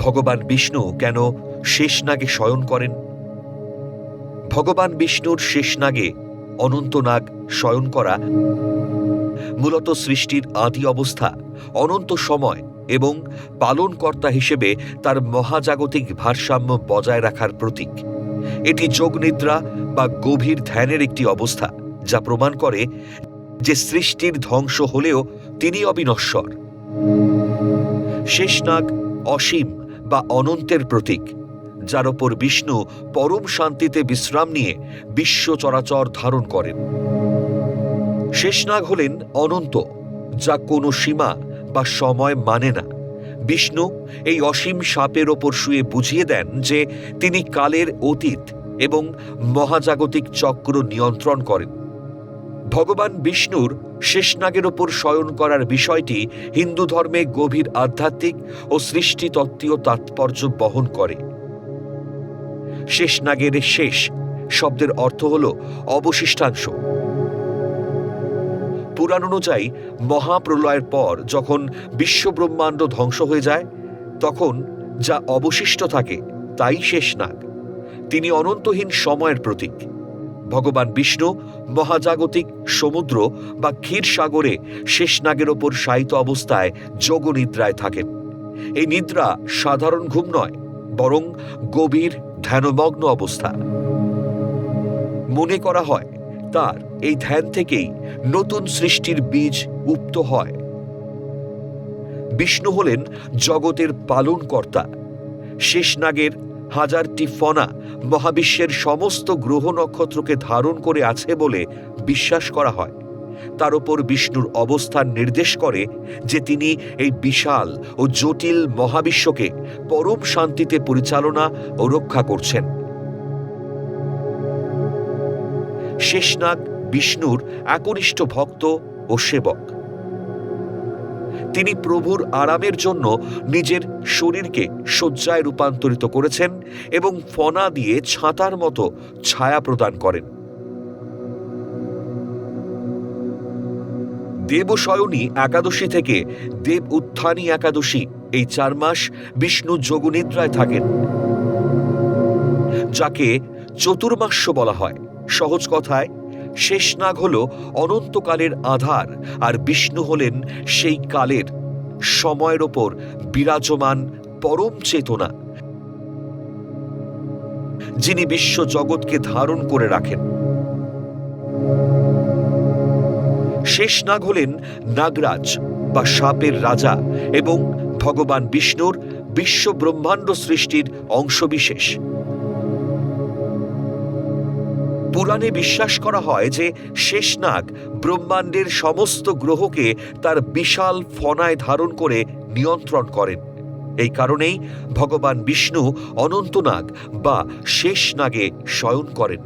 ভগবান বিষ্ণু কেন শেষনাগে শয়ন করেন? ভগবান বিষ্ণুর শেষনাগে অনন্তনাগ শয়ন করা মূলত সৃষ্টির আদি অবস্থা, অনন্ত সময় এবং পালনকর্তা হিসেবে তার মহাজাগতিক ভারসাম্য বজায় রাখার প্রতীক। এটি যোগনিদ্রা বা গভীর ধ্যানের একটি অবস্থা, যা প্রমাণ করে যে সৃষ্টির ধ্বংস হলেও তিনি অবিনশ্বর। শেষনাগ অসীম বা অনন্তের প্রতীক, যার ওপর বিষ্ণু পরম শান্তিতে বিশ্রাম নিয়ে বিশ্ব চরাচর ধারণ করেন। শেষনাগ হলেন অনন্ত, যা কোনো সীমা বা সময় মানে না। বিষ্ণু এই অসীম সাপের ওপর শুয়ে বুঝিয়ে দেন যে তিনি কালের অতীত এবং মহাজাগতিক চক্র নিয়ন্ত্রণ করেন। ভগবান বিষ্ণুর শেষনাগের ওপর শয়ন করার বিষয়টি হিন্দু ধর্মে গভীর আধ্যাত্মিক ও সৃষ্টিতত্ত্বীয় তাৎপর্য বহন করে। শেষনাগের শেষ শব্দের অর্থ হল অবশিষ্টাংশ। পুরাণ অনুযায়ী মহাপ্রলয়ের পর যখন বিশ্বব্রহ্মাণ্ড ধ্বংস হয়ে যায়, তখন যা অবশিষ্ট থাকে তাই শেষনাগ। তিনি অনন্তহীন সময়ের প্রতীক। ভগবান বিষ্ণু মহাজাগতিক সমুদ্র বা ক্ষীরসাগরে শেষনাগের ওপর শায়িত অবস্থায় যোগনিদ্রায় থাকেন। এই নিদ্রা সাধারণ ঘুম নয়, বরং গভীর ধ্যানমগ্ন অবস্থা। মনে করা হয় তার এই ধ্যান থেকেই নতুন সৃষ্টির বীজ উপ্ত হয়। বিষ্ণু হলেন জগতের পালনকর্তা। শেষনাগের হাজারটি ফনা মহাবিশ্বের সমস্ত গ্রহ নক্ষত্রকে ধারণ করে আছে বলে বিশ্বাস করা হয়। তার উপর বিষ্ণুর অবস্থান নির্দেশ করে যে তিনি এই বিশাল ও জটিল মহাবিশ্বকে পরম শান্তিতে পরিচালনা ও রক্ষা করছেন। শেষনাগ বিষ্ণুর একনিষ্ঠ ভক্ত ও সেবক। তিনি প্রভুর আরামের জন্য নিজের শরীরকে শয্যায় রূপান্তরিত করেছেন এবং ফনা দিয়ে ছাতার মতো ছায়া প্রদান করেন। দেবশয়নী একাদশী থেকে দেব উত্থানী একাদশী, এই 4 মাস বিষ্ণু যোগনিদ্রায় থাকেন, যাকে চতুর্মাস্য বলা হয়। সহজ কথায়, শেষনাগ হল অনন্তকালের আধার, আর বিষ্ণু হলেন সেই কালের সময়ের ওপর বিরাজমান পরম চেতনা, যিনি বিশ্ব জগৎকে ধারণ করে রাখেন। শেষনাগ হলেন নাগরাজ বা সাপের রাজা এবং ভগবান বিষ্ণুর বিশ্ব ব্রহ্মাণ্ড সৃষ্টির অংশবিশেষ। পুরাণে বিশ্বাস করা হয় যে শেষনাগ ব্রহ্মাণ্ডের সমস্ত গ্রহকে তার বিশাল ফনায় ধারণ করে নিয়ন্ত্রণ করেন। এই কারণেই ভগবান বিষ্ণু অনন্তনাগ বা শেষনাগে শয়ন করেন।